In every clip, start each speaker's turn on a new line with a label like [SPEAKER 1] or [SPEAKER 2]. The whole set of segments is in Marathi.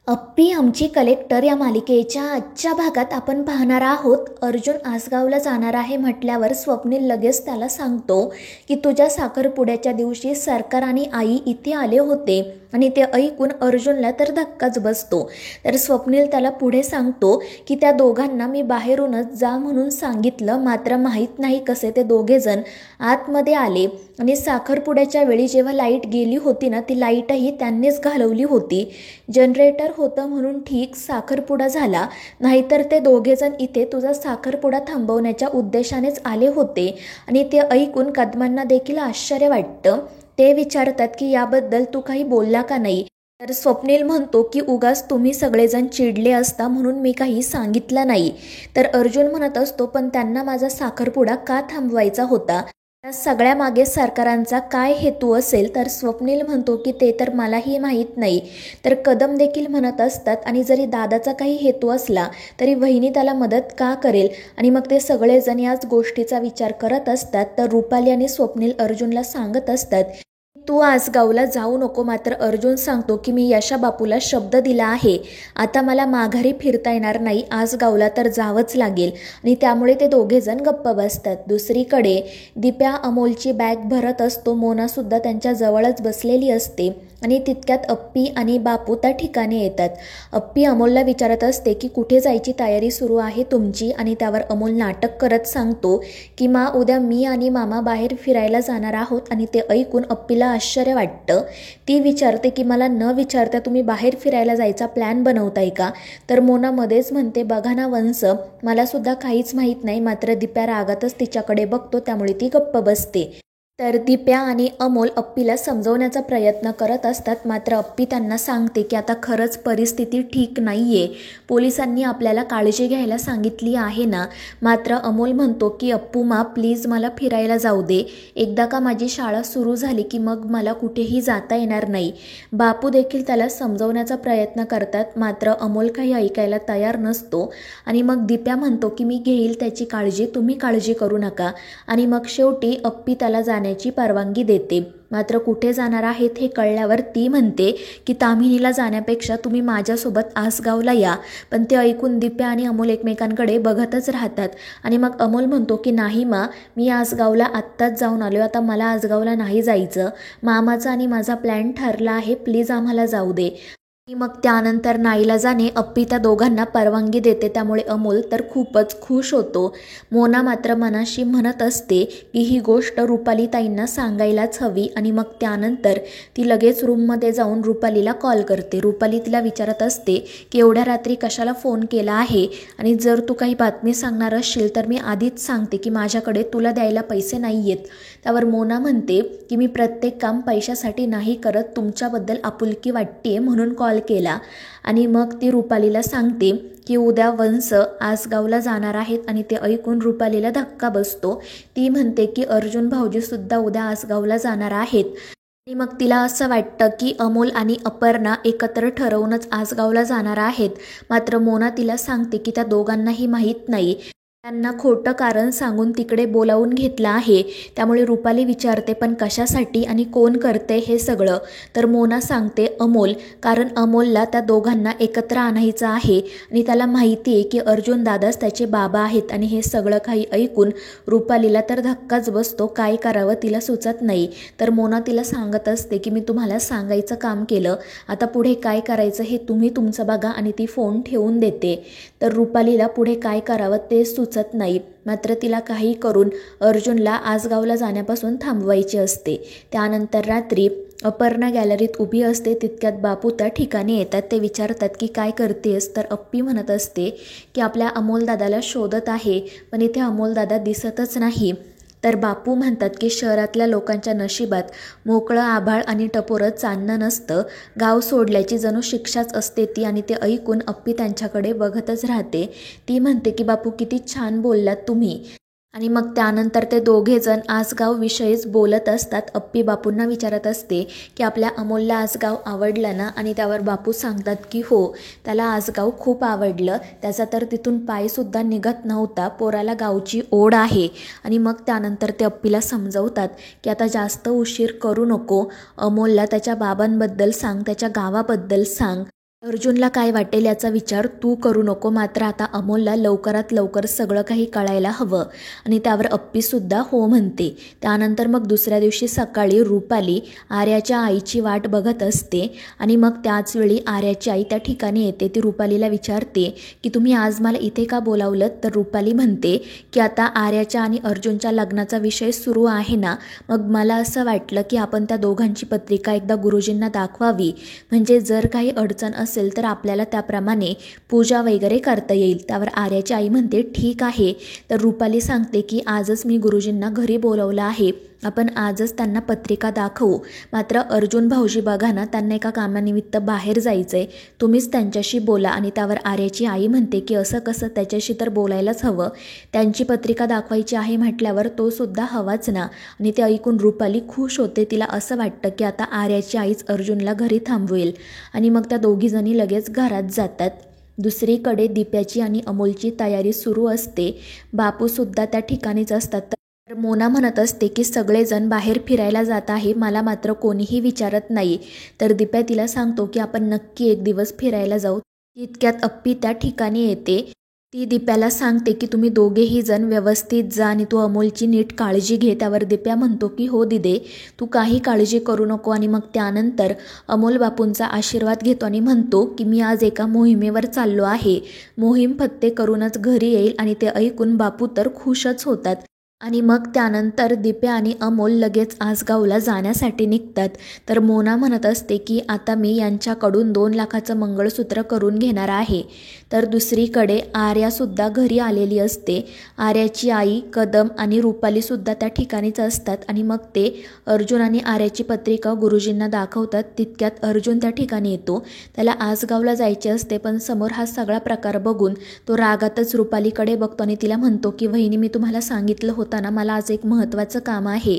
[SPEAKER 1] अप्पी आमची कलेक्टर या मालिकेच्या आजच्या भागात आपण पाहणार आहोत. अर्जुन आसगावला जाणार आहे म्हटल्यावर स्वप्नील लगेच त्याला सांगतो की तुझ्या साखरपुड्याच्या दिवशी सरकार आणि आई इथे आले होते. आणि ते ऐकून अर्जुनला तर धक्काच बसतो. तर स्वप्नील त्याला पुढे सांगतो की त्या दोघांना मी बाहेरूनच जा म्हणून सांगितलं, मात्र माहीत नाही कसे ते दोघेजण आतमध्ये आले. आणि साखरपुड्याच्या वेळी जेव्हा लाईट गेली होती ना, ती लाईटही त्यांनीच घालवली होती. जनरेटर होतं म्हणून ठीक साखरपुडा झाला, नाहीतर ते दोघेजण इथे तुझा साखरपुडा थांबवण्याच्या उद्देशानेच आले होते. आणि ते ऐकून कदमांना देखील आश्चर्य वाटतं. ते विचारतात की याबद्दल तू काही बोलला का नाही. तर स्वप्नील म्हणतो की उगाच तुम्ही सगळेजण चिडले असता म्हणून मी काही सांगितलं नाही. तर अर्जुन म्हणत असतो पण त्यांना माझा साखरपुडा का थांबवायचा होता, या सगळ्यामागे सरकारांचा काय हेतू असेल. तर स्वप्नील म्हणतो की ते तर मलाही माहीत नाही. तर कदम देखील म्हणत असतात आणि जरी दादाचा काही हेतू असला तरी वहिनी त्याला मदत का करेल. आणि मग ते सगळेजण याच गोष्टीचा विचार करत असतात. तर रुपाली आणि स्वप्नील अर्जुनला सांगत असतात तू आसगावला जाऊ नको. मात्र अर्जुन सांगतो की मी यशा बापूला शब्द दिला आहे, आता मला माघारी फिरता येणार नाही, आसगावला तर जावंच लागेल. आणि त्यामुळे ते दोघेजण गप्प बसतात. दुसरीकडे दिप्या अमोलची बॅग भरत असतो. मोनासुद्धा त्यांच्या जवळच बसलेली असते. आणि तितक्यात अप्पी आणि बापू त्या ठिकाणी येतात. अप्पी अमोलला विचारत असते की कुठे जायची तयारी सुरू आहे तुमची. आणि त्यावर अमोल नाटक करत सांगतो की उद्या मी आणि मामा बाहेर फिरायला जाणार आहोत. आणि ते ऐकून अप्पीला आश्चर्य वाटतं. ती विचारते की मला न विचारता तुम्ही बाहेर फिरायला जायचा प्लॅन बनवताय का. तर मोना मध्येच म्हणते बघा ना वंश, मला सुद्धा काहीच माहीत नाही. मात्र दिप्या रागातच तिच्याकडे बघतो, त्यामुळे ती गप्प बसते. तर दिप्या आणि अमोल अप्पीला समजवण्याचा प्रयत्न करत असतात. मात्र अप्पी त्यांना सांगते की आता खरंच परिस्थिती ठीक नाही आहे, पोलिसांनी आपल्याला काळजी घ्यायला सांगितली आहे ना. मात्र अमोल म्हणतो की अप्पूमा प्लीज मला फिरायला जाऊ दे, एकदा का माझी शाळा सुरू झाली की मग मला कुठेही जाता येणार नाही. बापू देखील त्याला समजवण्याचा प्रयत्न करतात. मात्र अमोल काही ऐकायला तयार नसतो. आणि मग दिप्या म्हणतो की मी घेईल त्याची काळजी, तुम्ही काळजी करू नका. आणि मग शेवटी अप्पी त्याला जाण्याची परवानगी देते. मात्र कुठे जाणार आहेत हे कळल्यावर ती म्हणते की ताम्हिणीला जाण्यापेक्षा तुम्ही माझ्यासोबत आसगावला या. पण ते ऐकून दिप्या आणि अमोल एकमेकांकडे बघतच राहतात. आणि मग अमोल म्हणतो की नाही मा, मी आसगावला आत्ताच जाऊन आलो, आता मला आसगावला नाही जायचं, मामाचा आणि माझा प्लॅन ठरला आहे, प्लीज आम्हाला जाऊ दे. आणि मग त्यानंतर नाईलाजाने अप्पी त्या दोघांना परवानगी देते. त्यामुळे अमोल तर खूपच खुश होतो. मोना मात्र मनाशी म्हणत असते की ही गोष्ट रुपाली ताईंना सांगायलाच हवी. आणि मग त्यानंतर ती लगेच रूममध्ये जाऊन रुपालीला कॉल करते. रुपाली तिला विचारत असते की एवढ्या रात्री कशाला फोन केला आहे, आणि जर तू काही बातमी सांगणार असशील तर मी आधीच सांगते की माझ्याकडे तुला द्यायला पैसे नाही आहेत. त्यावर मोना म्हणते की मी प्रत्येक काम पैशासाठी नाही करत, तुमच्याबद्दल आपुलकी वाटते म्हणून कॉल केला. आणि मग ती रुपालीला सांगते की उद्या वंश आसगावला जाणार आहेत. आणि ते ऐकून रुपालीला धक्का बसतो. ती म्हणते की अर्जुन भाऊजीसुद्धा उद्या आसगावला जाणार आहेत. आणि मग तिला असं वाटतं की अमोल आणि अपर्णा एकत्र ठरवूनच आसगावला जाणार आहेत. मात्र मोना तिला सांगते की त्या दोघांनाही माहीत नाही, त्यांना खोटं कारण सांगून तिकडे बोलावून घेतलं आहे. त्यामुळे रुपाली विचारते पण कशासाठी आणि कोण करते हे सगळं. तर मोना सांगते अमोल, कारण अमोलला त्या दोघांना एकत्र आणायचं आहे. आणि त्याला माहिती आहे की अर्जुन दादाच त्याचे बाबा आहेत. आणि हे सगळं काही ऐकून रुपालीला तर धक्काच बसतो, काय करावं तिला सुचत नाही. तर मोना तिला सांगत असते की मी तुम्हाला सांगायचं काम केलं, आता पुढे काय करायचं हे तुम्ही तुमचं बघा. आणि ती फोन ठेवून देते. तर रुपालीला पुढे काय करावं ते सुचत नाही. मात्र तिला काही करून अर्जुनला आसगावला जाण्यापासून थांबवायचे असते. त्यानंतर रात्री अपर्णा गॅलरीत उभी असते. तितक्यात बापू त्या ठिकाणी येतात. ते विचारतात की काय करतेस. तर अप्पी म्हणत असते की आपल्या अमोलदादाला शोधत आहे, पण इथे अमोलदादा दिसतच नाही. तर बापू म्हणतात की शहरातल्या लोकांच्या नशिबात मोकळं आभाळ आणि टपोरं चांदणं नसतं, गाव सोडल्याची जणू शिक्षाच असते ती. आणि ते ऐकून अप्पी त्यांच्याकडे बघतच राहते. ती म्हणते की बापू किती छान बोललात तुम्ही. आणि मग त्यानंतर ते दोघेजण आसगाव विषयीच बोलत असतात. अप्पी बापूंना विचारत असते की आपल्या अमोलला आसगाव आवडलं ना. आणि त्यावर बापू सांगतात की हो, त्याला आसगाव खूप आवडलं, त्याचा तर तिथून पायसुद्धा निघत नव्हता, पोराला गावची ओढ आहे. आणि मग त्यानंतर ते अप्पीला समजवतात की आता जास्त उशीर करू नको, अमोलला त्याच्या बाबांबद्दल सांग, त्याच्या गावाबद्दल सांग. अर्जुनला काय वाटेल याचा विचार तू करू नको, मात्र आता अमोलला लवकरात लवकर सगळं काही कळायला हवं आणि त्यावर अप्पीसुद्धा हो म्हणते. त्यानंतर मग दुसऱ्या दिवशी सकाळी रुपाली आर्याच्या आईची वाट बघत असते आणि मग त्याचवेळी आर्याची आई त्या ठिकाणी येते. ती रुपालीला विचारते की तुम्ही आज मला इथे का बोलावलं. तर रुपाली म्हणते की आता आर्याच्या आणि अर्जुनच्या लग्नाचा विषय सुरू आहे ना, मग मला असं वाटलं की आपण त्या दोघांची पत्रिका एकदा गुरुजींना दाखवावी, म्हणजे जर काही अडचण असेल तर आपल्याला त्याप्रमाणे पूजा वगैरे करता येईल. त्यावर आर्याची आई म्हणते ठीक आहे. तर रुपाली सांगते की आजच मी गुरुजींना घरी बोलवलं आहे, आपण आजच त्यांना पत्रिका दाखवू. मात्र अर्जुन भाऊजी बघा ना, त्यांना एका कामानिमित्त बाहेर जायचं आहे, तुम्हीच त्यांच्याशी बोला. आणि त्यावर आर्याची आई म्हणते की असं कसं, त्याच्याशी तर बोलायलाच हवं, त्यांची पत्रिका दाखवायची आहे म्हटल्यावर तो सुद्धा हवाच ना. आणि ते ऐकून रुपाली खुश होते. तिला असं वाटतं की आता आर्याची आईच अर्जुनला घरी थांबवेल आणि मग त्या दोघीजणी लगेच घरात जातात. दुसरीकडे दिप्याची आणि अमोलची तयारी सुरू असते. बापूसुद्धा त्या ठिकाणीच असतात. तर मोना म्हणत असते की सगळेजण बाहेर फिरायला जात आहे, मला मात्र कोणीही विचारत नाही. तर दिप्या तिला सांगतो की आपण नक्की एक दिवस फिरायला जाऊ. इतक्यात अप्पी त्या ठिकाणी येते. ती दिप्याला सांगते की तुम्ही दोघेही जण व्यवस्थित जा आणि तू अमोलची नीट काळजी घे. त्यावर दिप्या म्हणतो की हो दिदे, तू काही काळजी करू नको. आणि मग त्यानंतर अमोल बापूंचा आशीर्वाद घेतो आणि म्हणतो की मी आज एका मोहिमेवर चाललो आहे, मोहीम फत्ते करूनच घरी येईल. आणि ते ऐकून बापू तर खुशच होतात. आणि मग त्यानंतर दिप्या आणि अमोल लगेच आसगावला जाण्यासाठी निघतात. तर मोना म्हणत असते की आता मी यांच्याकडून 2 लाखाचं मंगळसूत्र करून घेणार आहे. तर दुसरीकडे आर्यासुद्धा घरी आलेली असते. आर्याची आई, कदम आणि रुपालीसुद्धा त्या ठिकाणीच असतात. आणि मग ते अर्जुन आणि आर्याची पत्रिका गुरुजींना दाखवतात. तितक्यात अर्जुन त्या ठिकाणी येतो. त्याला आसगावला जायचे असते, पण समोर हा सगळा प्रकार बघून तो रागातच रुपालीकडे बघतो आणि तिला म्हणतो की वहिनी, मी तुम्हाला सांगितलं होतं ना, मला आज एक महत्त्वाचं काम आहे.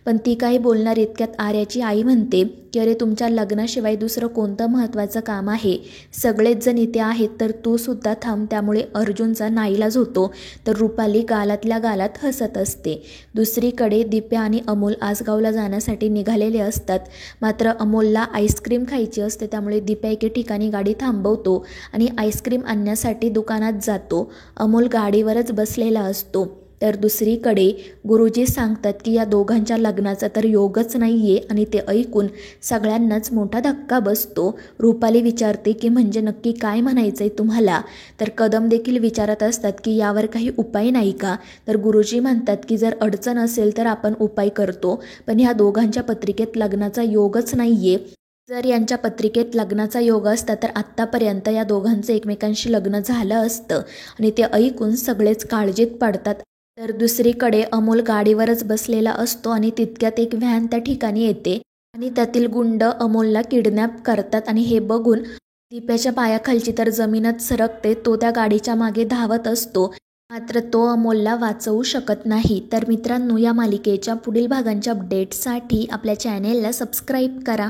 [SPEAKER 1] पण ती काही बोलणार इतक्यात आर्याची आई म्हणते की अरे, तुमच्या लग्नाशिवाय दुसरं कोणतं महत्त्वाचं काम आहे, सगळेच जण इथे आहेत तर तू सुद्धा थांब. त्यामुळे अर्जुनचा नाईलाज होतो. तर रुपाली गालातल्या गालात हसत असते. दुसरीकडे दिप्या आणि अमोल आसगावला जाण्यासाठी निघालेले असतात. मात्र अमोलला आईस्क्रीम खायची असते, त्यामुळे दिप्या एके ठिकाणी गाडी थांबवतो आणि आईस्क्रीम आणण्यासाठी दुकानात जातो. अमोल गाडीवरच बसलेला असतो. तर दुसरीकडे गुरुजी सांगतात की या दोघांच्या लग्नाचा तर योगच नाही आहे. आणि ते ऐकून सगळ्यांनाच मोठा धक्का बसतो. रुपाली विचारते की म्हणजे नक्की काय म्हणायचं आहे तुम्हाला. तर कदम देखील विचारत असतात की यावर काही उपाय नाही का. तर गुरुजी म्हणतात की जर अडचण असेल तर आपण उपाय करतो, पण ह्या दोघांच्या पत्रिकेत लग्नाचा योगच नाही आहे. जर यांच्या पत्रिकेत लग्नाचा योग असता तर आत्तापर्यंत या दोघांचं एकमेकांशी लग्न झालं असतं. आणि ते ऐकून सगळेच काळजीत पडतात. तर दुसरीकडे अमोल गाडीवरच बसलेला असतो आणि तितक्यात एक व्हॅन त्या ठिकाणी येते आणि त्यातील गुंड अमोलला किडनॅप करतात. आणि हे बघून दिप्याच्या पायाखालची तर जमीनच सरकते. तो त्या गाडीच्या मागे धावत असतो, मात्र तो अमोलला वाचवू शकत नाही. तर मित्रांनो, या मालिकेच्या पुढील भागांच्या अपडेट्ससाठी आपल्या चॅनेलला सबस्क्राईब करा.